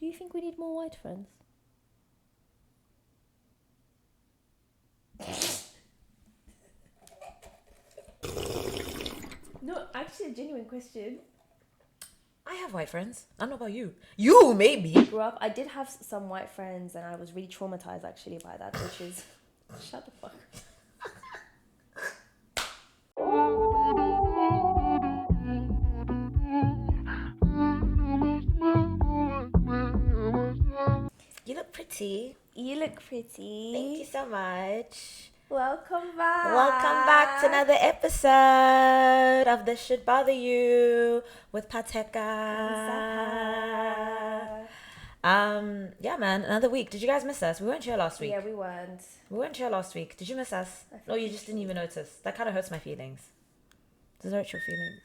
Do you think we need more white friends? No, actually, a genuine question. I have white friends. I don't know about you. You, maybe. I did have some white friends, and I was really traumatized actually by that, which is... Shut the fuck. You look pretty. You look pretty. Thank you so much. Welcome back. Welcome back to another episode of This Should Bother You with Pateka. Yeah, man, another week. Did you guys miss us? We weren't here last week. Yeah, we weren't. We weren't here last week. Did you miss us? No, you just didn't even notice. That kind of hurts my feelings. Does it hurt your feelings?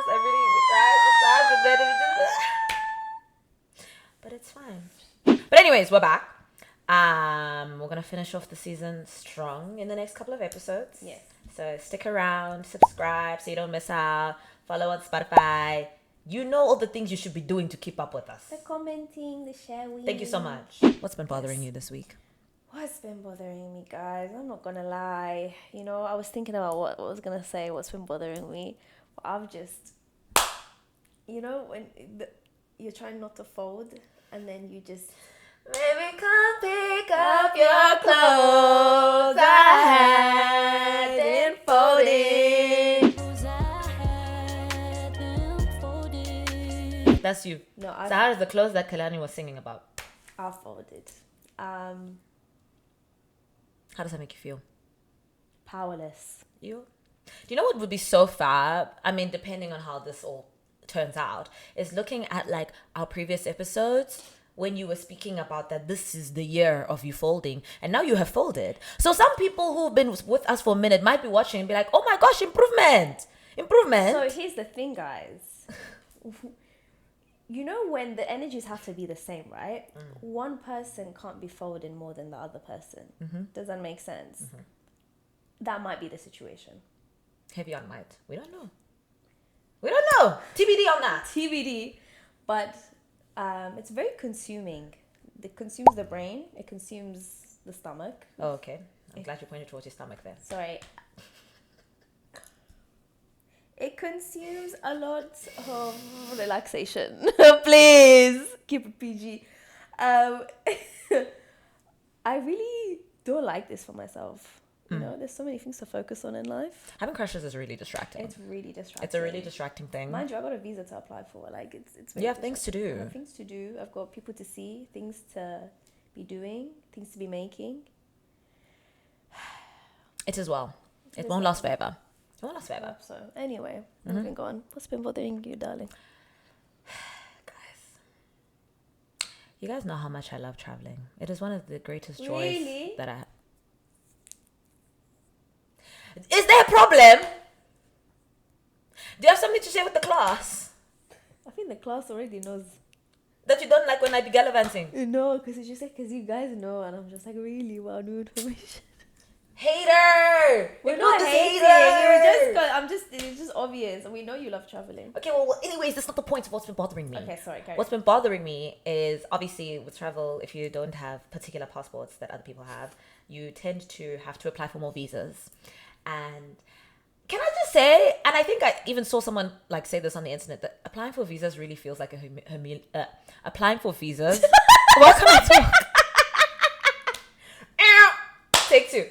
I really cried and then it just... But it's fine. But anyways, we're back. We're gonna finish off the season strong in the next couple of episodes. Yes. So stick around, subscribe so you don't miss out. Follow on Spotify. You know all the things you should be doing to keep up with us. The commenting, the sharing. Thank you so much. What's been bothering you this week? What's been bothering me, guys? I'm not gonna lie. You know, I was thinking about what I was gonna say. What's been bothering me? But I've just, you know, when you're trying not to fold, and then you just. Baby, come pick up your clothes. I had them folded. That's you. No, Sahar is the clothes that Kalani was singing about. I folded. How does that make you feel? Powerless. You? Do you know what would be so fab? I mean, depending on how this all turns out, is looking at like our previous episodes when you were speaking about that this is the year of you folding, and now you have folded. So some people who've been with us for a minute might be watching and be like, oh my gosh, improvement. So here's the thing, guys. You know when the energies have to be the same, right? One person can't be folding more than the other person. Does that make sense? That might be the situation. Heavy on might. We don't know. TBD on that. TBD. But it's very consuming. It consumes the brain. It consumes the stomach. Oh, okay. I'm glad you pointed towards your stomach there. Sorry. It consumes a lot of relaxation. Please keep it PG. I really don't like this for myself. You know, there's so many things to focus on in life. Having crushes is really distracting. It's really distracting. It's a really distracting thing. Mind you, I got a visa to apply for. Like, it's very you have things to do. I have things to do. I've got people to see, things to be doing, things to be making. It is well. It won't last forever. It won't last forever. So anyway, moving on. What's been bothering you, darling? You guys know how much I love traveling. It is one of the greatest joys that I have. Is there a problem? Do you have something to share with the class? I think the class already knows. That you don't like when I be gallivanting? No, because it's just like, because you guys know, and I'm just like, really, wow, new information. Hater! We're not hating. It's just obvious. And we know you love traveling. Okay, well, anyways, that's not the point of what's been bothering me. Okay, sorry, What's been bothering me is, obviously, with travel, if you don't have particular passports that other people have, you tend to have to apply for more visas. And can I just say, and I think I even saw someone like say this on the internet, that applying for visas really feels like applying for visas. What can I talk? Take two.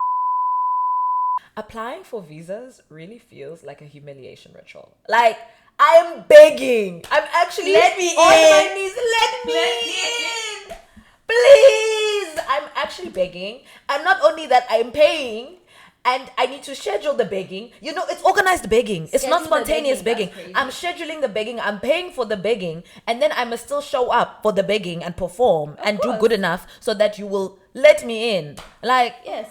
Applying for visas really feels like a humiliation ritual. Like, I am begging. I'm actually let me on in. my knees. Let me in. Please. I'm actually begging. And not only that, I'm paying. And I need to schedule the begging. You know, it's organized begging. It's not spontaneous begging. I'm scheduling the begging. I'm paying for the begging. And then I must still show up for the begging and perform and do good enough so that you will let me in. Like, Yes.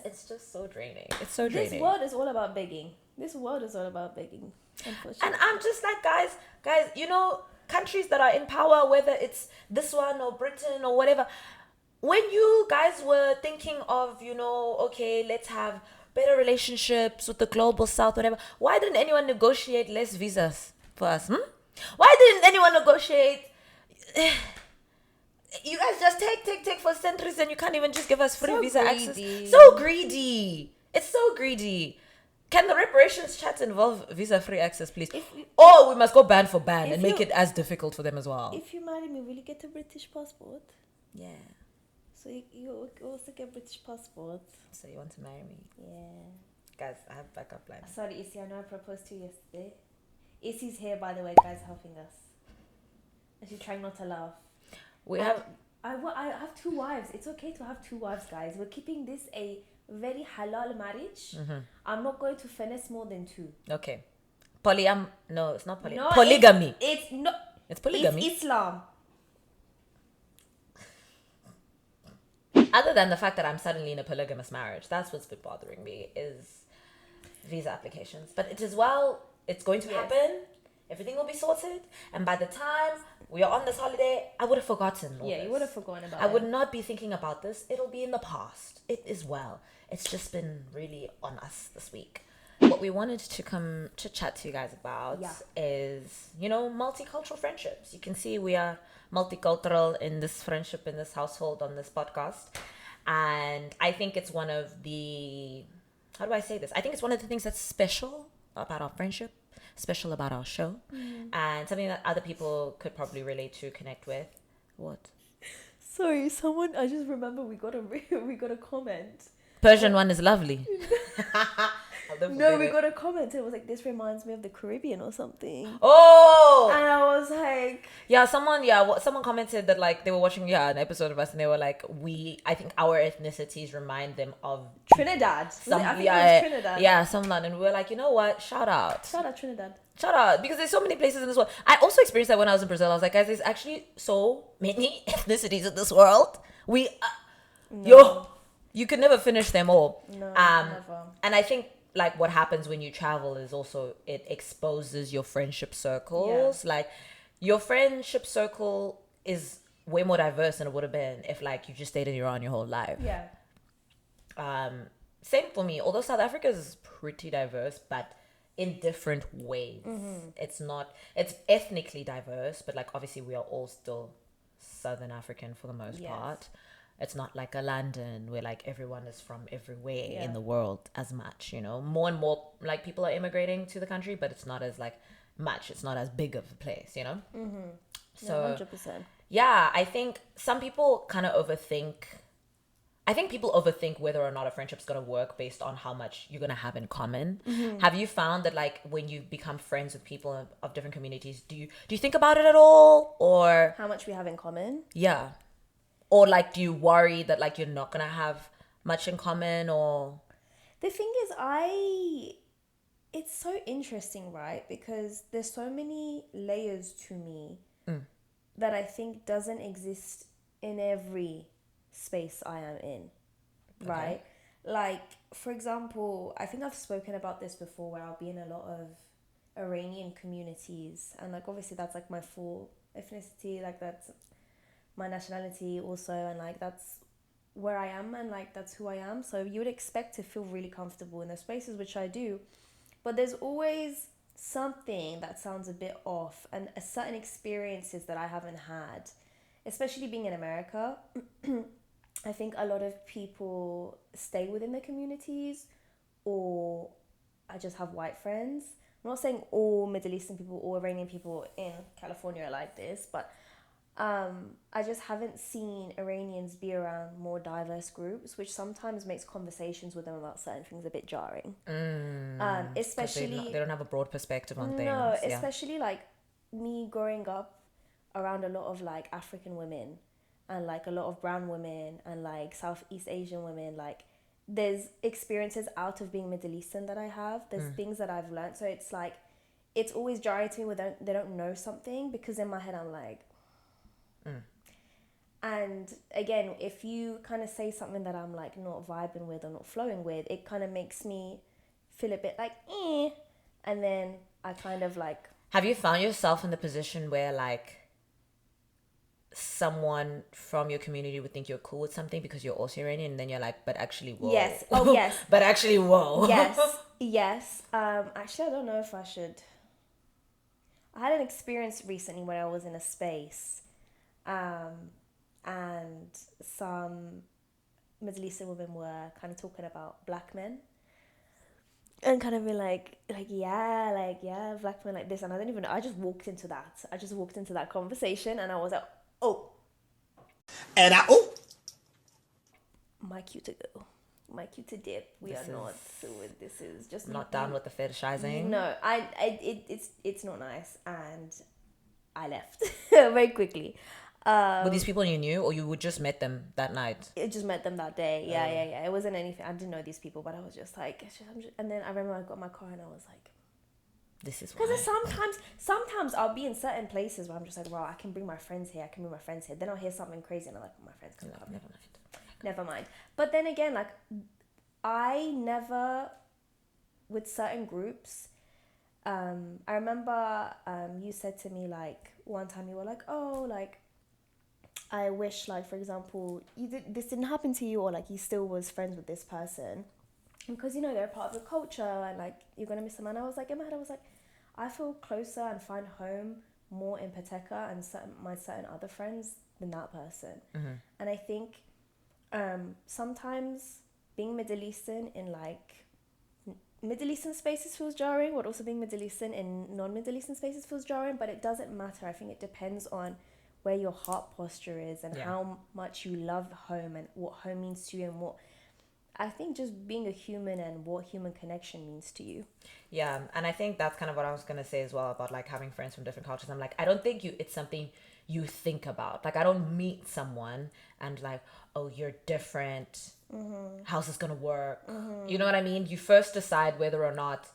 it's just so draining. It's so draining. This world is all about begging. Unfortunately. And I'm just like, guys, you know, countries that are in power, whether it's this one or Britain or whatever, when you guys were thinking of, you know, okay, let's have better relationships with the global south, whatever, why didn't anyone negotiate less visas for us? Why didn't anyone negotiate? You guys just take for centuries and you can't even just give us free So visa greedy. access. So greedy. It's so greedy. Can the reparations chat involve visa free access, please? Or we must go ban for ban and make it as difficult for them as well. If you marry me, will you get a British passport? Yeah. So you also get British passport. So you want to marry me? Yeah. Guys, I have backup plans. Sorry, Issy, I know I proposed to you yesterday. Issy's here, by the way, guys, helping us. And she's trying not to laugh. I have 2 wives. It's okay to have 2 wives, guys. We're keeping this a very halal marriage. I'm not going to finesse more than 2. Okay. No, it's not No, polygamy. It's not. It's polygamy. It's Islam. Other than the fact that I'm suddenly in a polygamous marriage, that's what's been bothering me, is visa applications. But it is it's going to happen. Everything will be sorted. And by the time we are on this holiday, I would have forgotten all this. You would have forgotten about it. I would not be thinking about this. It'll be in the past. It is well. It's just been really on us this week. What we wanted to come to chat to you guys about is, multicultural friendships. You can see we are multicultural in this friendship, in this household, on this podcast. And I think it's one of the, how do I say this? I think it's one of the things that's special about our friendship, special about our show, and something that other people could probably relate to, connect with. What? Sorry, I just remember we got a comment. Persian one is lovely. No, we got a comment. It was like, this reminds me of the Caribbean or something. Oh! And I was like... Someone commented that, like, they were watching, an episode of us, and they were like, I think our ethnicities remind them of... Trinidad. I think it was Trinidad. Yeah, someone. And we were like, you know what? Shout out. Shout out Trinidad. Shout out. Because there's so many places in this world. I also experienced that when I was in Brazil. I was like, guys, there's actually so many ethnicities in this world. You could never finish them all. No, never. And I think, like, what happens when you travel is also it exposes your friendship circles. Like, your friendship circle is way more diverse than it would have been if, like, you just stayed in Iran your whole life. Same for me. Although South Africa is pretty diverse, but in different ways. It's ethnically diverse, but, like, obviously we are all still Southern African for the most part. It's not like a London where, like, everyone is from everywhere in the world as much, More and more, like, people are immigrating to the country, but it's not as, like, much. It's not as big of a place, So, 100%. Yeah, I think some people kind of overthink. I think people overthink whether or not a friendship's going to work based on how much you're going to have in common. Have you found that, like, when you become friends with people of different communities, do you think about it at all? Or how much we have in common? Yeah. Or, like, do you worry that, like, you're not going to have much in common? Or the thing is, it's so interesting, right? Because there's so many layers to me that I think doesn't exist in every space I am in, right? Like, for example, I think I've spoken about this before, where I'll be in a lot of Iranian communities. And, like, obviously that's, like, my full ethnicity. Like, that's my nationality also, and, like, that's where I am, and, like, that's who I am. So you would expect to feel really comfortable in those spaces, which I do, but there's always something that sounds a bit off, and certain experiences that I haven't had, especially being in America. I think a lot of people stay within their communities, or I just have white friends. I'm not saying all Middle Eastern people or Iranian people in California are like this, but I just haven't seen Iranians be around more diverse groups, which sometimes makes conversations with them about certain things a bit jarring. Especially they don't have a broad perspective on things. No, especially, like, me growing up around a lot of, like, African women, and, like, a lot of brown women, and, like, Southeast Asian women. Like, there's experiences out of being Middle Eastern that I have. There's things that I've learned. So it's like, it's always jarring to me when they don't know something, because in my head I'm like... And again, if you kind of say something that I'm, like, not vibing with or not flowing with, it kind of makes me feel a bit like and then I kind of, like... Have you found yourself in the position where, like, someone from your community would think you're cool with something because you're also Iranian, and then you're like, but actually whoa? Yes. Oh, yes. But actually whoa. Yes. Actually, I don't know if I should... I had an experience recently where I was in a space, and some Middle Eastern women were kind of talking about black men. And kind of be yeah, black men like this. And I don't even know. I just walked into that conversation and I was like, oh. And my cue to go. My cue to dip. This is just not down with the fetishizing. No, it's not nice. And I left very quickly. Were these people you knew, or you would just met them that night? I just met them that day. Yeah. It wasn't anything. I didn't know these people, but I was just like, and then I remember I got my car and I was like, this is because sometimes I'll be in certain places where I'm just like, wow, I can bring my friends here. Then I'll hear something crazy and I'm like, oh, my friends can come. Never mind. But then again, like, I never, with certain groups, I remember you said to me, like, one time you were like, oh, like, I wish, like, for example, this didn't happen to you, or like you still was friends with this person because, you know, they're part of your culture and like you're gonna miss them. And I was like, in my head, I was like, I feel closer and find home more in Pateka and my certain other friends than that person. Mm-hmm. And I think sometimes being Middle Eastern in like Middle Eastern spaces feels jarring, but also being Middle Eastern in non-Middle Eastern spaces feels jarring. But it doesn't matter. I think it depends on where your heart posture is and how much you love home and what home means to you, and what I think just being a human and what human connection means to you. Yeah, and I think that's kind of what I was gonna say as well about like having friends from different cultures. I'm like, I don't think it's something you think about. Like, I don't meet someone and like, oh, you're different. Mm-hmm. How's this gonna work? Mm-hmm. You know what I mean? You first decide whether or not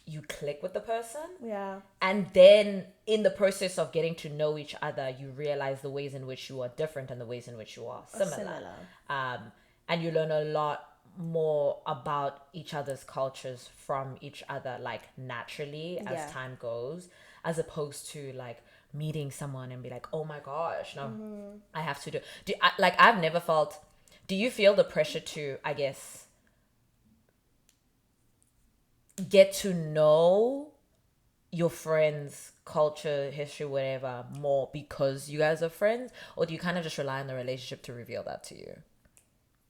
you click with the person. Yeah. And then in the process of getting to know each other, you realize the ways in which you are different and the ways in which you are similar. And you learn a lot more about each other's cultures from each other, like naturally as time goes, as opposed to like meeting someone and be like, oh my gosh, no, I have to I've never felt, do you feel the pressure to, I guess, get to know your friends' culture, history, whatever, more because you guys are friends? Or do you kind of just rely on the relationship to reveal that to you?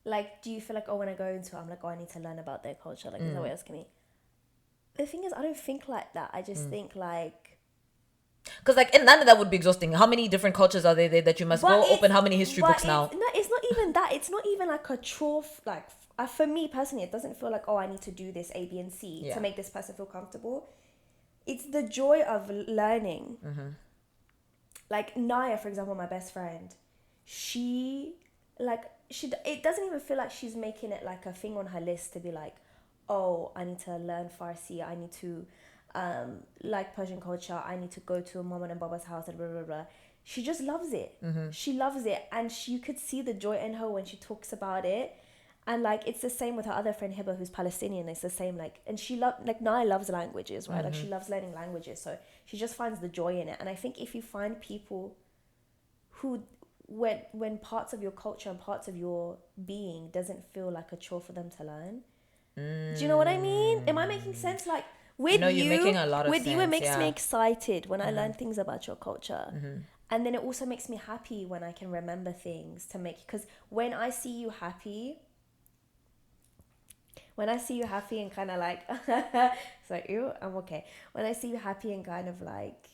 Like, do you feel like, oh, when I go into it, I'm like, oh, I need to learn about their culture? Like, is that what you're asking me? The thing is, I don't think like that. I just think like... Because like, and none of that would be exhausting. How many different cultures are there that you must go open? How many history books now? No, it's not even that. It's not even like a chore. Like, for me personally, it doesn't feel like, oh, I need to do this A, B, and C to make this person feel comfortable. It's the joy of learning. Mm-hmm. Like Naya, for example, my best friend, it doesn't even feel like she's making it like a thing on her list to be like, oh, I need to learn Farsi, I need to like Persian culture, I need to go to a mama and baba's house and blah blah blah. She just loves it. Mm-hmm. She loves it, and you could see the joy in her when she talks about it. And like, it's the same with her other friend Hiba, who's Palestinian. It's the same, like, and Naya loves languages, right? Mm-hmm. Like, she loves learning languages, so she just finds the joy in it. And I think if you find people who, when parts of your culture and parts of your being doesn't feel like a chore for them to learn, do you know what I mean? Am I making sense? Like, with you're making a lot of sense. It makes me excited when I learn things about your culture. Mm-hmm. And then it also makes me happy when I can remember things to make, because when I see you happy and kind of like, so ew, I'm okay. When I see you happy and kind of like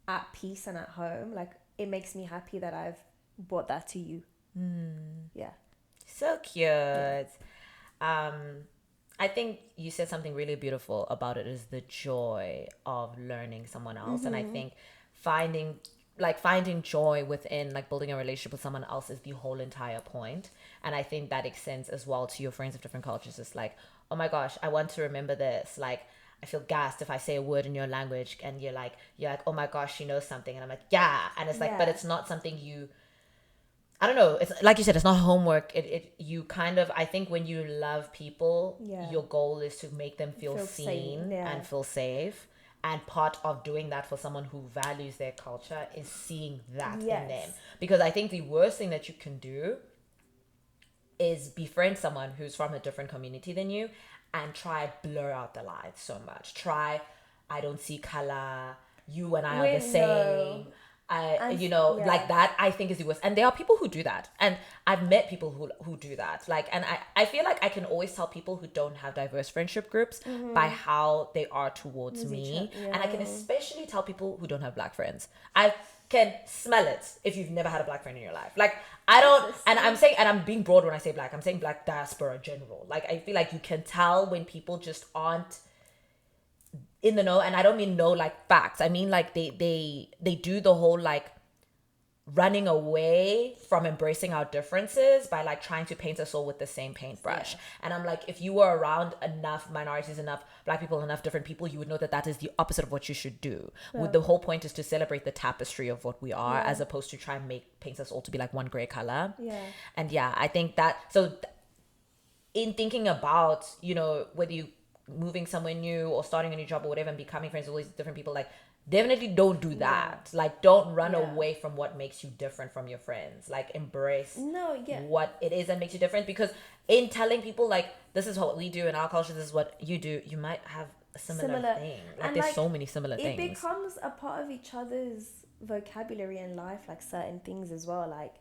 at peace and at home, like, it makes me happy that I've brought that to you. Yeah. So cute. Yeah. I think you said something really beautiful about it, is the joy of learning someone else. Mm-hmm. And I think finding joy within like building a relationship with someone else is the whole entire point. And I think that extends as well to your friends of different cultures. It's like, oh my gosh, I want to remember this. Like, I feel gassed if I say a word in your language, and you're like, oh my gosh, she knows something. And I'm like, yeah. And it's like, but it's not something I don't know. It's like you said, it's not homework. You kind of, I think when you love people, your goal is to make them feel seen and feel safe. And part of doing that for someone who values their culture is seeing that in them. Because I think the worst thing that you can do is befriend someone who's from a different community than you and try blur out the lines so much. I don't see color. you and I are the same. Like that, I think is the worst. And there are people who do that. And I've met people who do that. Like, and I feel like I can always tell people who don't have diverse friendship groups by how they are towards me. And I can especially tell people who don't have black friends. I can smell it if you've never had a black friend in your life. Like, I don't, and I'm saying, and I'm being broad when I say black, I'm saying black diaspora general. Like, I feel like you can tell when people just aren't in the know. And I don't mean know like facts. I mean like they do the whole like running away from embracing our differences by like trying to paint us all with the same paintbrush. And I'm like, if you were around enough minorities, enough black people, enough different people, you would know that that is the opposite of what you should do. The whole point is to celebrate the tapestry of what we are, as opposed to try and paint us all to be like one gray color. And I think that, so in thinking about, you know, whether you moving somewhere new or starting a new job or whatever and becoming friends with all these different people, like, definitely don't do that. Like, don't run away from what makes you different from your friends. Like, embrace what it is that makes you different, because in telling people like, this is what we do in our culture, this is what you do, you might have a similar thing. Like, and there's like, so many similar things. It becomes a part of each other's vocabulary in life, like certain things as well. Like,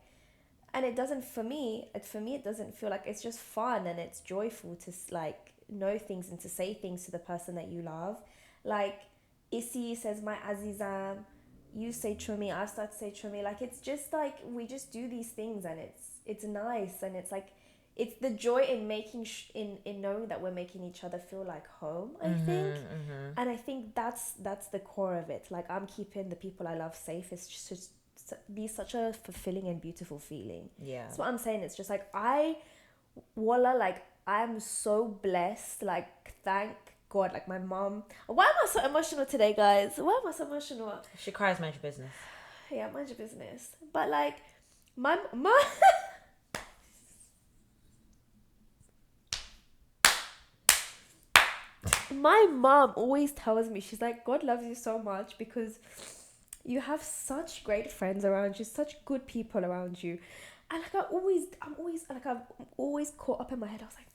and it doesn't, for me it doesn't feel like, it's just fun and it's joyful to like know things and to say things to the person that you love. Like, Issy says my Azizam, you say Chumi, I start to say Chumi. Like, it's just like, we just do these things and it's nice, and it's like, it's the joy in making in knowing that we're making each other feel like home, I think. And I think that's the core of it. Like, I'm keeping the people I love safe. It's just be such a fulfilling and beautiful feeling. That's what I'm saying. It's just like, I'm so blessed. Like, thank God. Like, my mom. Why am I so emotional today, guys? Why am I so emotional? She cries, mind your business. Yeah, mind your business. But like, my my mom always tells me, she's like, God loves you so much because you have such great friends around you, such good people around you. And like, I'm always caught up in my head. I was like,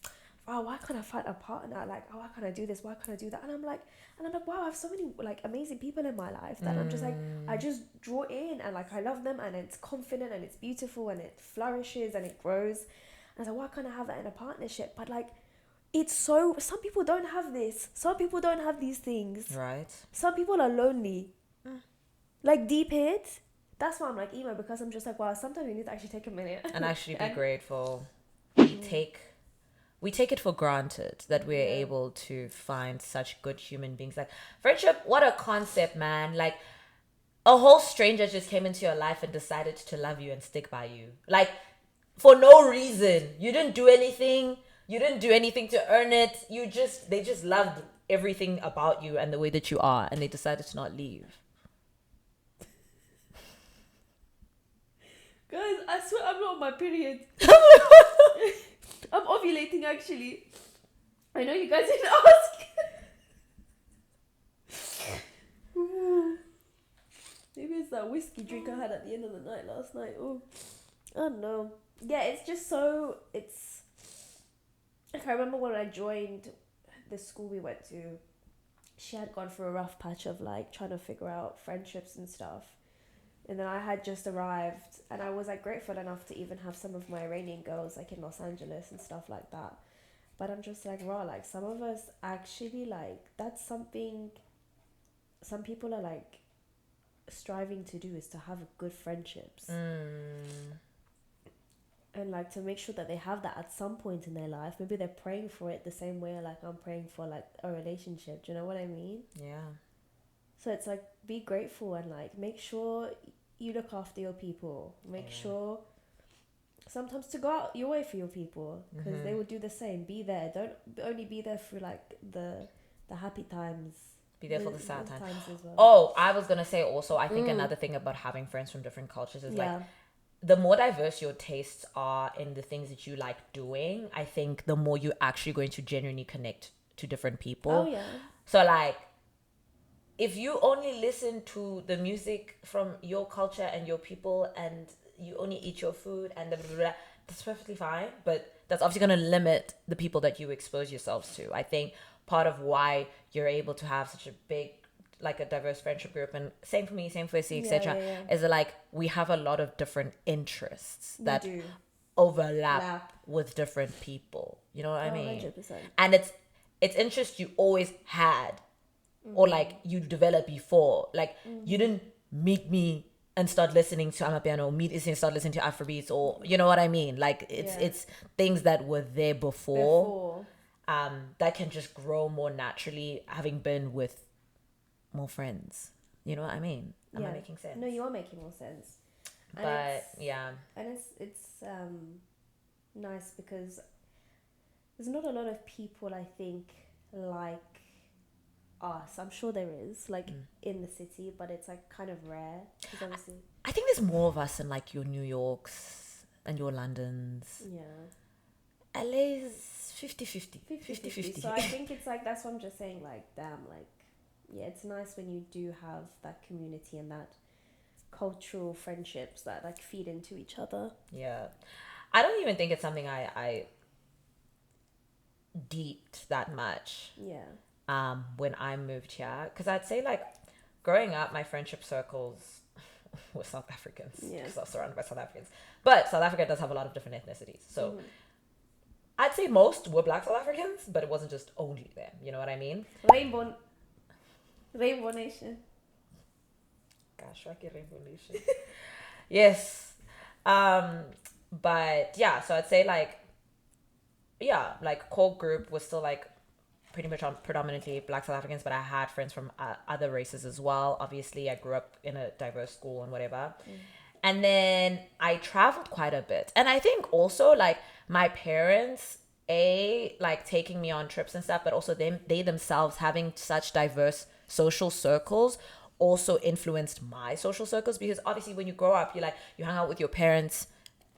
wow, why can't I find a partner? Like, oh, why can't I do this? Why can't I do that? And I'm like, wow, I have so many like amazing people in my life that I'm just like, I just draw in, and like, I love them, and it's confident and it's beautiful and it flourishes and it grows. And I was like, why can't I have that in a partnership? But like, it's so, some people don't have this. Some people don't have these things. Right. Some people are lonely. Like, deep hit. That's why I'm like emo, because I'm just like, wow, sometimes we need to actually take a minute. And actually be grateful. We take it for granted that we're able to find such good human beings. Like, friendship, what a concept, man. Like, a whole stranger just came into your life and decided to love you and stick by you. Like, for no reason. You didn't do anything. You didn't do anything to earn it. They just loved everything about you and the way that you are, and they decided to not leave. Guys, I swear I'm not on my period. I'm ovulating, actually. I know you guys didn't ask. Maybe it's that whiskey drink I had at the end of the night last night. Oh, I don't know. Yeah, it's just so, it's... Like, I remember when I joined the school we went to, she had gone through a rough patch of like trying to figure out friendships and stuff. And then I had just arrived, and I was like grateful enough to even have some of my Iranian girls like in Los Angeles and stuff like that. But I'm just like, raw, like, some of us actually, like, that's something some people are like striving to do, is to have good friendships. And like, to make sure that they have that at some point in their life. Maybe they're praying for it the same way like I'm praying for like a relationship. Do you know what I mean? Yeah. So it's like, be grateful and like make sure you look after your people. Make sure sometimes to go out your way for your people, because they will do the same. Be there. Don't only be there for like the happy times. Be there for the sad times as well. Oh, I was gonna say also, I think another thing about having friends from different cultures is like, the more diverse your tastes are in the things that you like doing, I think the more you're actually going to genuinely connect to different people. Oh yeah. So like, if you only listen to the music from your culture and your people, and you only eat your food and blah, blah, blah, that's perfectly fine. But that's obviously going to limit the people that you expose yourselves to. I think part of why you're able to have such a big like a diverse friendship group, and same for me, same for C, etc. Yeah. Is that like we have a lot of different interests that do. overlap with different people. You know what I mean? 100%. And it's interests you always had, or like you developed before. Like you didn't meet me and start listening to Amapiano, meet us and start listening to Afrobeats, or you know what I mean? Like it's things that were there before. That can just grow more naturally, having been with more friends. You know what I mean? Am I making sense? No, you are making more sense. And it's nice because there's not a lot of people, I think, like us. I'm sure there is, like in the city, but it's like kind of rare. Because obviously, I think there's more of us in like your New Yorks and your Londons. Yeah. LA's 50-50. 50-50. So I think it's like, that's what I'm just saying, like, damn, like, yeah, it's nice when you do have that community and that cultural friendships that like feed into each other. Yeah. I don't even think it's something I deeped that much. Yeah. When I moved here, because I'd say like growing up, my friendship circles were South Africans. Yeah. Because I was surrounded by South Africans. But South Africa does have a lot of different ethnicities. So I'd say most were Black South Africans, but it wasn't just only them. You know what I mean? Rainbow Nation. Gosh, Rocky Rainbow Nation. Yes. But yeah, so I'd say like, yeah, like core group was still like pretty much on predominantly Black South Africans, but I had friends from other races as well. Obviously, I grew up in a diverse school and whatever. And then I traveled quite a bit. And I think also like my parents, like taking me on trips and stuff, but also they themselves having such diverse social circles also influenced my social circles, because obviously when you grow up, you hang out with your parents'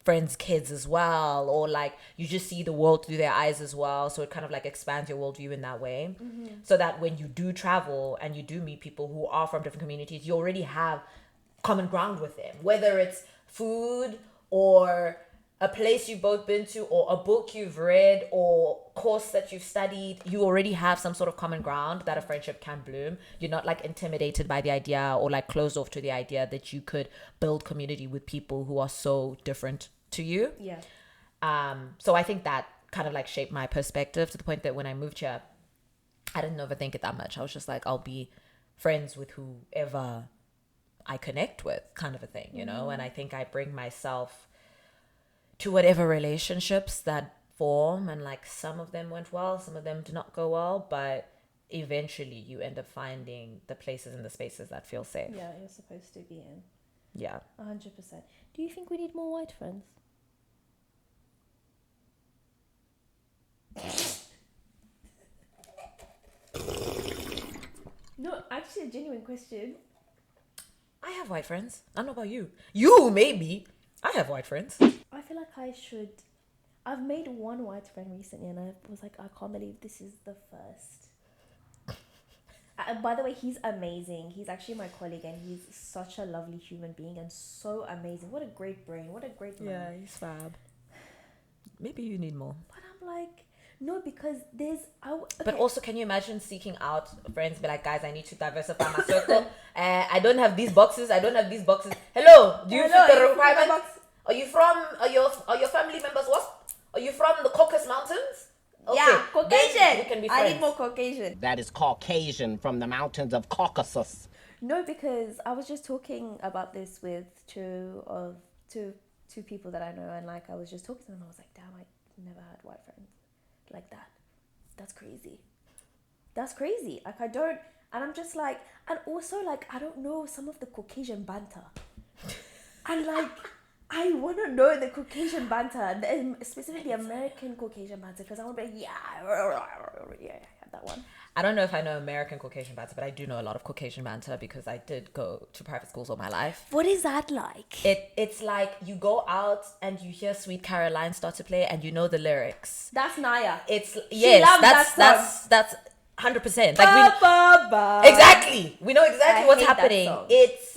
friends' kids as well, or like you just see the world through their eyes as well, so it kind of like expands your worldview in that way. So that when you do travel and you do meet people who are from different communities, you already have common ground with them, whether it's food or a place you've both been to or a book you've read or course that you've studied. You already have some sort of common ground that a friendship can bloom. You're not like intimidated by the idea or like closed off to the idea that you could build community with people who are so different to you. Yeah. So I think that kind of like shaped my perspective to the point that when I moved here, I didn't overthink it that much. I was just like, I'll be friends with whoever I connect with, kind of a thing, you know? And I think I bring myself to whatever relationships that form, and like some of them went well, some of them did not go well, but eventually you end up finding the places and the spaces that feel safe. Yeah, you're supposed to be in. Yeah. 100%. Do you think we need more white friends? No, actually a genuine question. I have white friends. I don't know about you. You, maybe. I have white friends. I feel like I should. I've made one white friend recently, and I was like, I can't believe this is the first. By the way, he's amazing. He's actually my colleague, and he's such a lovely human being and so amazing. What a great brain. What a great man. Yeah, he's fab. Maybe you need more. But I'm like, no, because there's... Okay. But also, can you imagine seeking out friends, be like, guys, I need to diversify my circle. I don't have these boxes. Hello, do you fit the requirement? Are you from, are your family members what? Are you from the Caucasus Mountains? Okay, yeah, Caucasian. We can be friends. I need more Caucasian. That is Caucasian from the mountains of Caucasus. No, because I was just talking about this with two people that I know, and like I was just talking to them, I was like, damn, I never had white friends like that. That's crazy. Like I don't, and I'm just like, and also like I don't know some of the Caucasian banter, and like I want to know the Caucasian banter, and specifically American Caucasian banter, because I want to be like, yeah, that one. I don't know if I know American Caucasian banter, but I do know a lot of Caucasian banter because I did go to private schools all my life. What is that like? It's like you go out and you hear Sweet Caroline start to play and you know the lyrics. That's Naya. It's she loves that's 100%. Like exactly. We know exactly what's happening. It's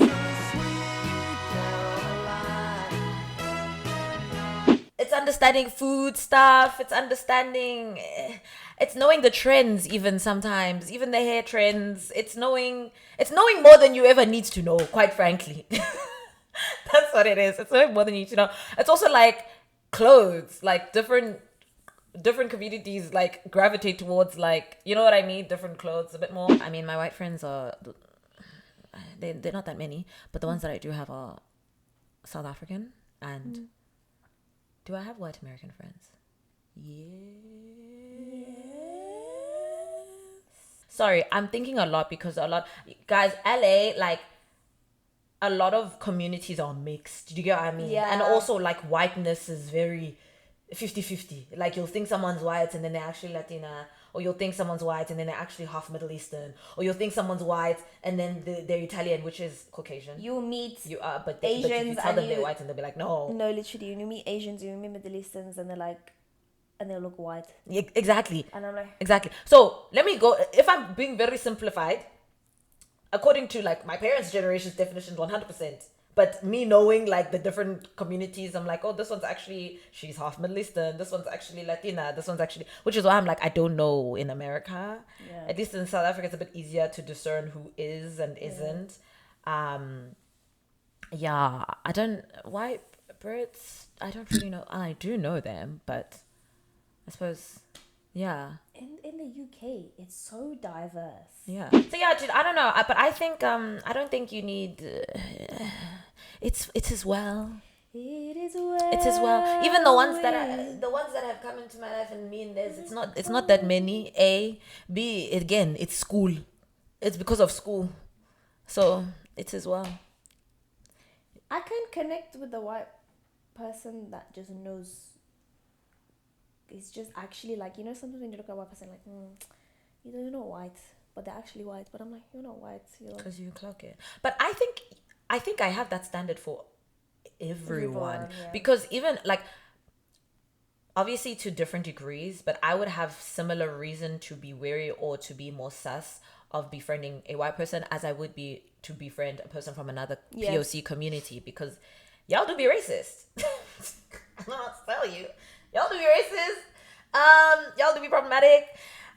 understanding food stuff. It's understanding. It's knowing the trends, even sometimes, even the hair trends. It's knowing more than you ever need to know. Quite frankly, that's what it is. It's knowing more than you need to know. It's also like clothes, like different communities like gravitate towards, like, you know what I mean, different clothes a bit more. I mean, my white friends are they're not that many, but the ones that I do have are South African. And do I have white American friends? Yes. Sorry, I'm thinking a lot because guys, LA, like, a lot of communities are mixed. Do you get what I mean? Yeah. And also, like, whiteness is very 50-50. Like, you'll think someone's white and then they're actually Latina, or you'll think someone's white and then they're actually half Middle Eastern, or you'll think someone's white and then they're Italian, which is Caucasian. You meet but Asians, if you tell them they're white and they'll be like, no, literally, when you meet Asians, you meet Middle Easterns, and they're like, and they look white. Yeah, exactly. And I'm like, exactly. So let me go. If I'm being very simplified, according to like my parents' generation's definition, 100%. But me knowing like the different communities, I'm like, oh, this one's actually, she's half Middle Eastern. This one's actually Latina. This one's actually, which is why I'm like, I don't know in America. Yeah. At least in South Africa, it's a bit easier to discern who is and isn't. Yeah, white Brits, I don't really know. I do know them, but I suppose, yeah. in the UK, it's so diverse. Yeah. So yeah, dude, I don't know, but I think I don't think you need. It's as well. It is well. It's as well. Even the ones that have come into my life and mean this, it's not that many. A, B, again, it's school. It's because of school, so it's as well. I can connect with the white person that just knows. It's just actually like, you know, sometimes when you look at a white person, like, you're not white, but they're actually white. But I'm like, you're not white. Because you clock it. But I think I have that standard for everyone. Yeah. Because even like, obviously to different degrees, but I would have similar reason to be wary or to be more sus of befriending a white person as I would be to befriend a person from another POC community, because y'all do be racist. I don't know what to tell you. Y'all do be racist. Y'all do be problematic.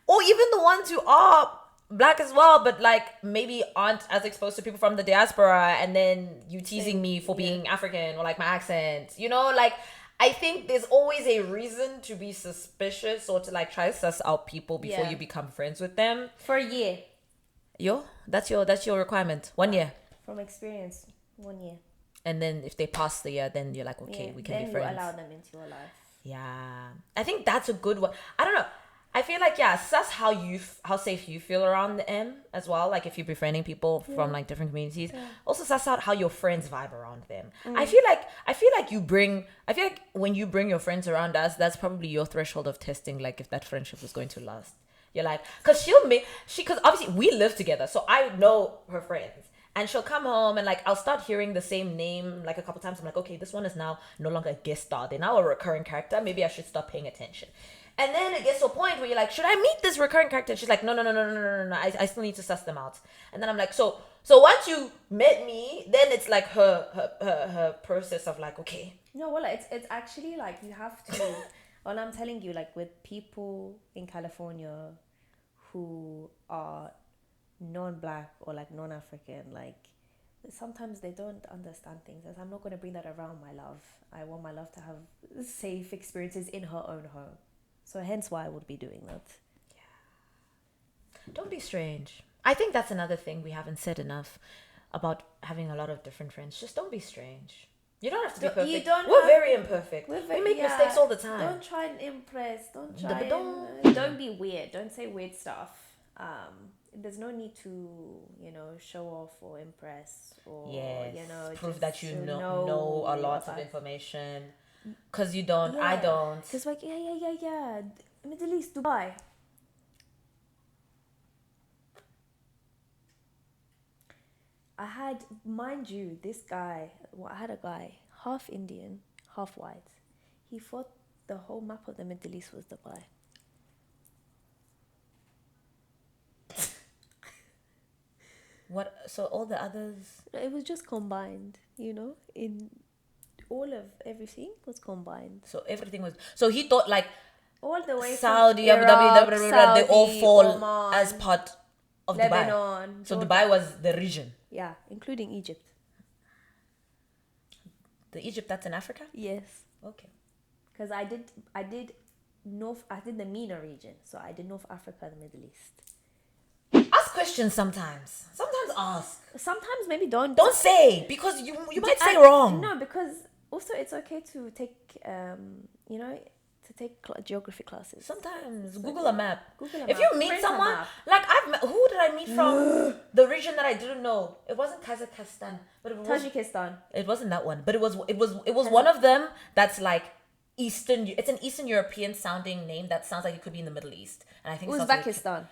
Or even the ones who are black as well, but like maybe aren't as exposed to people from the diaspora, and then you teasing me for being African or like my accent. You know, like, I think there's always a reason to be suspicious or to like try to suss out people before you become friends with them. For a year. That's your requirement. 1 year. From experience, 1 year. And then if they pass the year, then you're like, okay, we can be friends. Then you allow them into your life. Yeah, I think that's a good one. I don't know. I feel like, yeah, suss how safe you feel around them as well. Like if you're befriending people from like different communities, also suss out how your friends vibe around them. I feel like when you bring your friends around us, that's probably your threshold of testing, like if that friendship was going to last. You're like, because because obviously we live together, so I know her friends. And she'll come home and like I'll start hearing the same name like a couple times. I'm like, okay, this one is now no longer a guest star. They're now a recurring character. Maybe I should start paying attention. And then it gets to a point where you're like, should I meet this recurring character? And she's like, no. I still need to suss them out. And then I'm like, so once you met me, then it's like her process of like, okay. No, well, it's actually like you have to. Well, I'm telling you, like with people in California who are non-black or like non-African, like sometimes they don't understand things. As I'm not going to bring that around my love. I want my love to have safe experiences in her own home. So hence why I would be doing that. Yeah. Don't be strange. I think that's another thing we haven't said enough about having a lot of different friends. Just don't be strange. You don't have to be perfect. We're very imperfect. We make mistakes all the time. Don't try and impress. Don't be weird. Don't say weird stuff. There's no need to, show off or impress or, prove that you know a lot of information. Because you don't. Yeah. I don't. Because like, yeah. Middle East, Dubai. I had, mind you, I had a guy, half Indian, half white. He thought the whole map of the Middle East was Dubai. What? So all the others? It was just combined, in all of everything was combined. So everything was. So he thought like All the way Saudi, from Abu Dhabi, Iraq, they all Saudi, fall Oman, as part of Dubai. Lebanon. So Jordan. Dubai was the region. Yeah, including Egypt. The Egypt that's in Africa? Yes. Okay. Because I did the MENA region. So I did North Africa, the Middle East. Ask questions sometimes. Sometimes ask. Sometimes maybe don't. Don't say because you might say wrong. No, because also it's okay to take geography classes. Sometimes Google a map. Google a If map. you meet Print a someone map. like who did I meet from the region that I didn't know? It wasn't Kazakhstan, but it was Tajikistan. It wasn't that one, but it was one of them that's like Eastern. It's an Eastern European sounding name that sounds like it could be in the Middle East, and I think it sounds like Uzbekistan.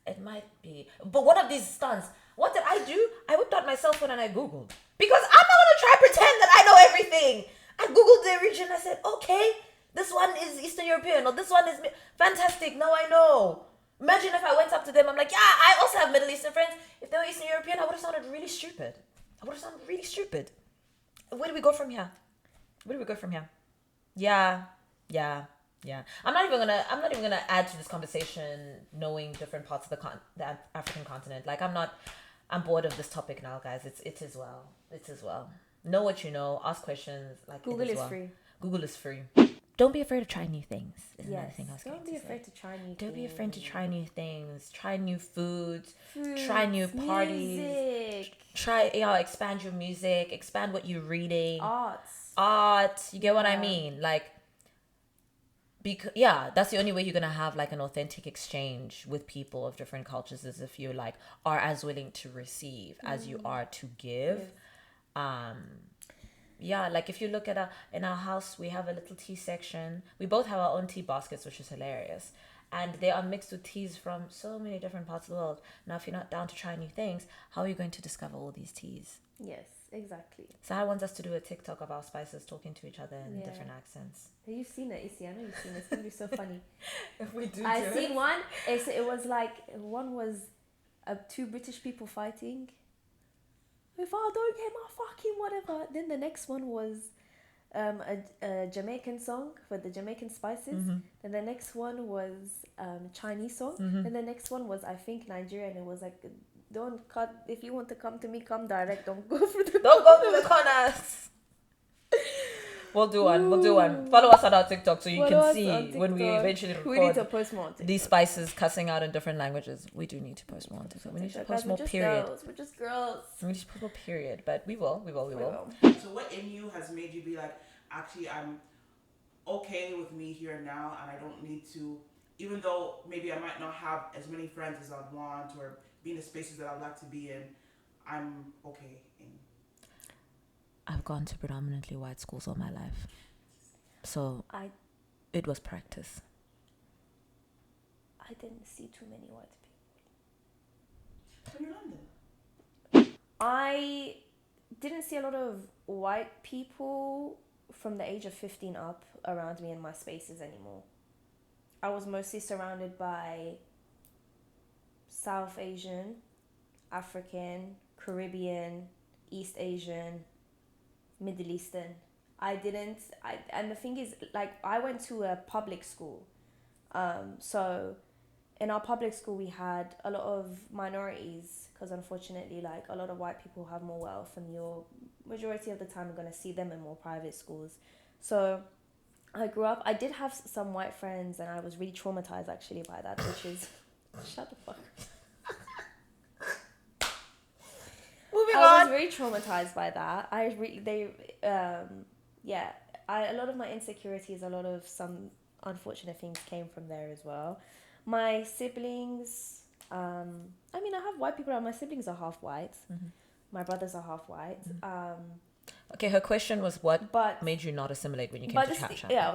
it might be. But one of these stunts, what did I do? I whipped out my cell phone and I Googled. Because I'm not going to try pretend that I know everything. I Googled the region. I said, okay, this one is Eastern European or this one is... Fantastic, now I know. Imagine if I went up to them, I'm like, yeah, I also have Middle Eastern friends. If they were Eastern European, I would have sounded really stupid. Where do we go from here? Yeah. I'm not even gonna add to this conversation knowing different parts of the African continent. Like I'm bored of this topic now, guys. It as well. Know what you know. Ask questions. Like Google is free. Google is free. Don't be afraid to try new things. Yes. Don't be afraid to try new things. Don't be afraid to try new things. Try new foods. Try new parties. Music. Expand your music. Expand what you're reading. Art. You get what I mean? Like, that's the only way you're gonna have like an authentic exchange with people of different cultures is if you like are as willing to receive as you are to give. Like if you look at in our house, we have a little tea section. We both have our own tea baskets, which is hilarious. And they are mixed with teas from so many different parts of the world. Now, if you're not down to try new things, how are you going to discover all these teas? Yes, exactly. Sahar wants us to do a TikTok of our spices talking to each other in different accents. Have you seen it, Issy? I know you've seen it. It's going to be so funny. If we do I've seen one. It was like, one was two British people fighting. If I don't get my fucking whatever. Then the next one was a Jamaican song for the Jamaican spices. Then the next one was Chinese song. And the next one was, I think, Nigerian. It was like, don't cut. If you want to come to me, come direct. Don't go through the corners. We'll do one. Follow us on our TikTok so you can see when we eventually record. We need to post more on TikTok. These spices cussing out in different languages. We do need to post more on TikTok. We need to post more, period. We're just girls. We need to post more, period. But we will. So what in you has made you be like, actually, I'm okay with me here and now, and I don't need to, even though maybe I might not have as many friends as I'd want or be in the spaces that I'd like to be in, I'm okay in. I've gone to predominantly white schools all my life. So it was practice. I didn't see too many white people. When you're in London? I didn't see a lot of white people from the age of 15 up around me in my spaces anymore. I was mostly surrounded by South Asian, African, Caribbean, East Asian, Middle Eastern. And the thing is, like, I went to a public school. So in our public school, we had a lot of minorities because unfortunately, like, a lot of white people have more wealth and you're majority of the time you're going to see them in more private schools. So I grew up, I did have some white friends and I was really traumatized actually by that, which is, shut the fuck up. I was very traumatized by that. A lot of my insecurities, a lot of some unfortunate things came from there as well. My siblings, I have white people around. My siblings are half white. My brothers are half white. Okay, her question was what made you not assimilate when you came to Chatham? Yeah,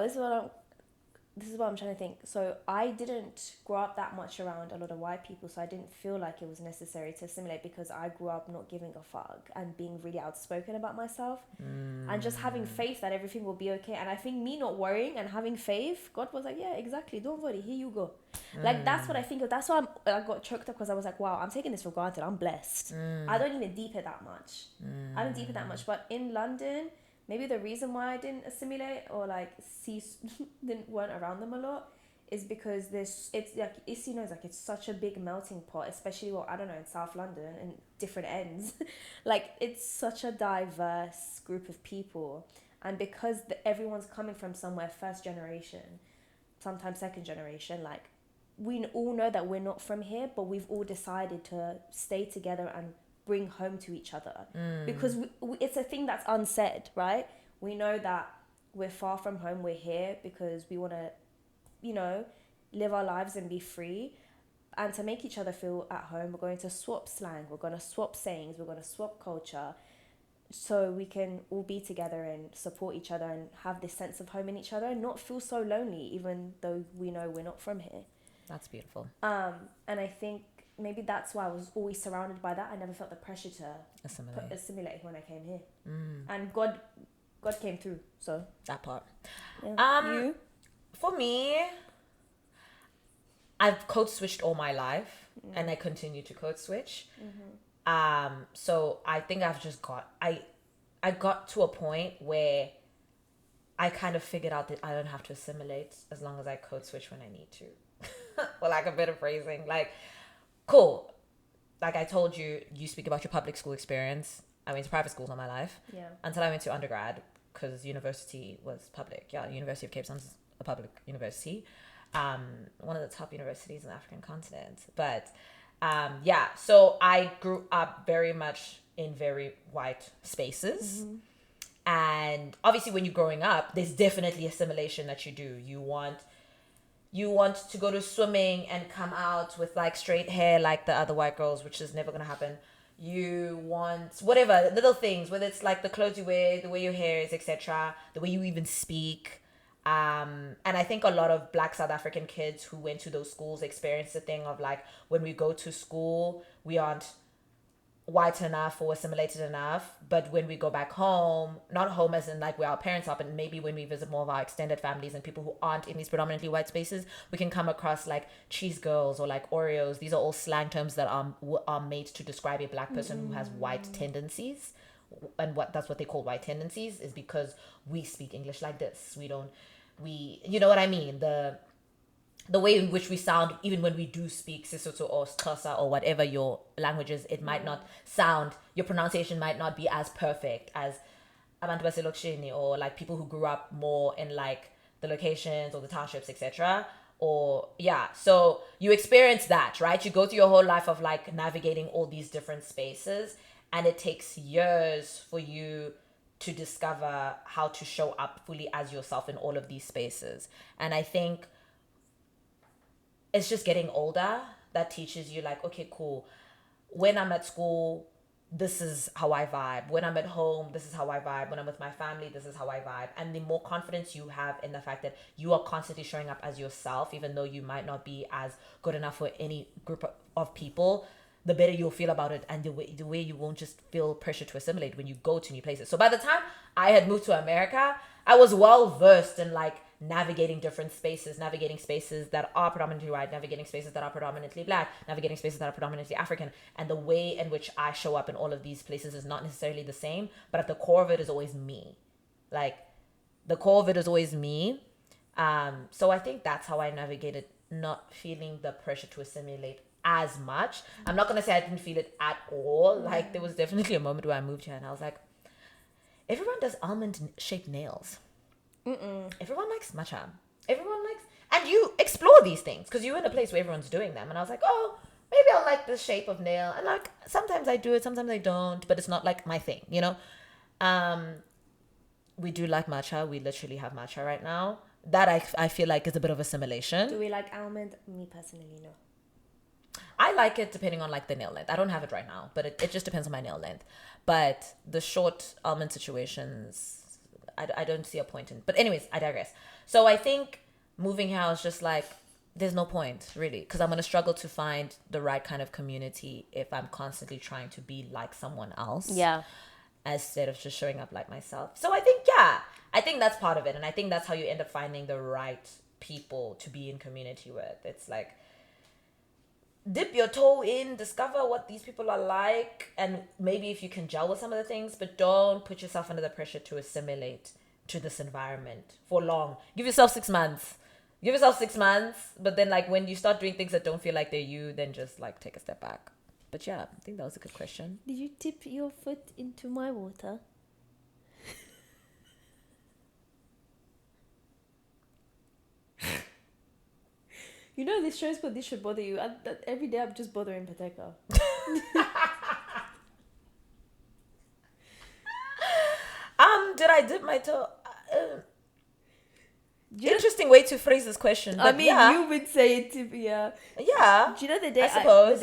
this is what I'm trying to think. So I didn't grow up that much around a lot of white people, so I didn't feel like it was necessary to assimilate because I grew up not giving a fuck and being really outspoken about myself and just having faith that everything will be okay. And I think me not worrying and having faith, God was like, yeah, exactly, don't worry, here you go. Like, that's what I think of. That's why I got choked up because I was like, wow, I'm taking this for granted. I'm blessed. I don't even deep it that much. I don't deep it that much. But in London, maybe the reason why I didn't assimilate or like weren't around them a lot is because it's like it's such a big melting pot, especially I don't know, in South London and different ends. Like it's such a diverse group of people, and because everyone's coming from somewhere, first generation, sometimes second generation, like we all know that we're not from here, but we've all decided to stay together and bring home to each other because it's a thing that's unsaid, right? We know that we're far from home, we're here because we want to, live our lives and be free. And to make each other feel at home, we're going to swap slang, we're going to swap sayings, we're going to swap culture, so we can all be together and support each other and have this sense of home in each other and not feel so lonely, even though we know we're not from here. That's beautiful. And I think maybe that's why I was always surrounded by that. I never felt the pressure to assimilate when I came here. And God came through. So that part. Yeah. You? For me, I've code switched all my life, and I continue to code switch. So I think I've just I got to a point where I kind of figured out that I don't have to assimilate as long as I code switch when I need to. For like a bit of phrasing, like, cool. Like I told you, you speak about your public school experience. I went to private schools all my life. Yeah. Until I went to undergrad, because university was public. Yeah, University of Cape Town is a public university. One of the top universities in the African continent. But so I grew up very much in very white spaces. And obviously when you're growing up, there's definitely assimilation that you do. You want to go to swimming and come out with like straight hair like the other white girls, which is never going to happen. You want whatever little things, whether it's like the clothes you wear, the way your hair is, etc., the way you even speak. And I think a lot of Black South African kids who went to those schools experienced the thing of like, when we go to school, we aren't white enough or assimilated enough, but when we go back home, not home as in like where our parents are, but maybe when we visit more of our extended families and people who aren't in these predominantly white spaces, we can come across like cheese girls or like Oreos. These are all slang terms that are made to describe a Black person who has white tendencies. And that's what they call white tendencies, is because we speak English like this. You know what I mean? The way in which we sound, even when we do speak Sesotho or Xhosa or whatever your language is, it might not sound, your pronunciation might not be as perfect as abantu baselokishini, or like people who grew up more in like the locations or the townships, etc. Or so you experience that, right? You go through your whole life of like navigating all these different spaces, and it takes years for you to discover how to show up fully as yourself in all of these spaces. And I think it's just getting older that teaches you like, okay, cool. When I'm at school, this is how I vibe. When I'm at home, this is how I vibe. When I'm with my family, this is how I vibe. And the more confidence you have in the fact that you are constantly showing up as yourself, even though you might not be as good enough for any group of people, the better you'll feel about it, and the way you won't just feel pressure to assimilate when you go to new places. So by the time I had moved to America, I was well versed in like navigating different spaces, navigating spaces that are predominantly white, navigating spaces that are predominantly Black, navigating spaces that are predominantly African. And the way in which I show up in all of these places is not necessarily the same, but at the core of it is always me. Like the core of it is always me. So I think that's how I navigated not feeling the pressure to assimilate as much. I'm not gonna say I didn't feel it at all. Like there was definitely a moment where I moved here and I was like, everyone does almond shaped nails. Everyone likes matcha. Everyone likes, and you explore these things because you're in a place where everyone's doing them. And I was like, oh, maybe I'll like this shape of nail. And like sometimes I do it, sometimes I don't, but it's not like my thing, you know. We do like matcha. We literally have matcha right now. That I feel like is a bit of assimilation. Do we like almond? Me personally, no. I like it depending on like the nail length. I don't have it right now, but it just depends on my nail length. But the short almond situations, I don't see a point in. But anyways, I digress. So I think moving here, I was just like, there's no point really, because I'm going to struggle to find the right kind of community if I'm constantly trying to be like someone else. Yeah. Instead of just showing up like myself. So I think that's part of it. And I think that's how you end up finding the right people to be in community with. It's like, dip your toe in, discover what these people are like, and maybe if you can gel with some of the things, but don't put yourself under the pressure to assimilate to this environment for long. Give yourself 6 months. But then like when you start doing things that don't feel like they're you, then just like take a step back. But yeah, I think that was a good question. Did you dip your foot into my water? You know this show's called This Should Bother You. Every day I'm just bothering Pateka. Did I dip my toe? Interesting way to phrase this question. But I mean, yeah. you would say it to be, Yeah. Do you know the day I suppose.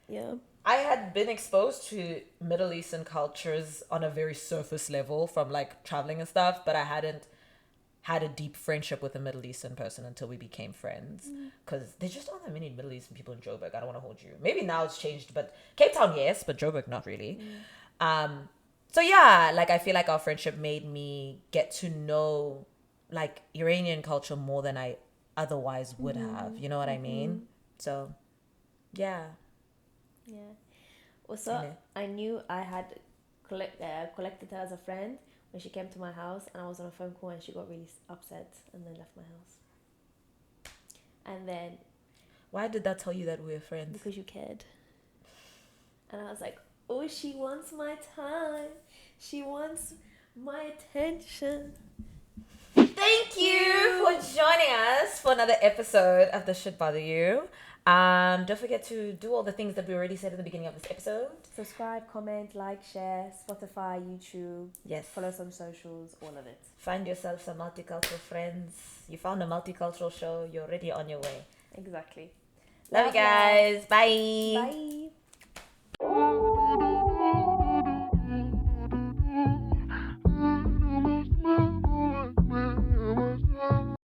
yeah. I had been exposed to Middle Eastern cultures on a very surface level from like traveling and stuff, but I hadn't had a deep friendship with a Middle Eastern person until we became friends. Because there just aren't that many Middle Eastern people in Joburg. I don't want to hold you. Maybe now it's changed, but Cape Town, yes, but Joburg, not really. So yeah, like I feel like our friendship made me get to know like Iranian culture more than I otherwise would have. You know what I mean? So yeah. Yeah. Also, I knew I had collected her as a friend when she came to my house, and I was on a phone call and she got really upset and then left my house. And then... Why did that tell you that we were friends? Because you cared. And I was like, oh, she wants my time. She wants my attention. Thank you for joining us for another episode of This Should Bother You. Don't forget to do all the things that we already said at the beginning of this episode. Subscribe, comment, like, share, Spotify, YouTube. Yes. Follow some socials, all of it. Find yourself some multicultural friends. You found a multicultural show. You're already on your way. Exactly. Love you guys. Bye. Bye.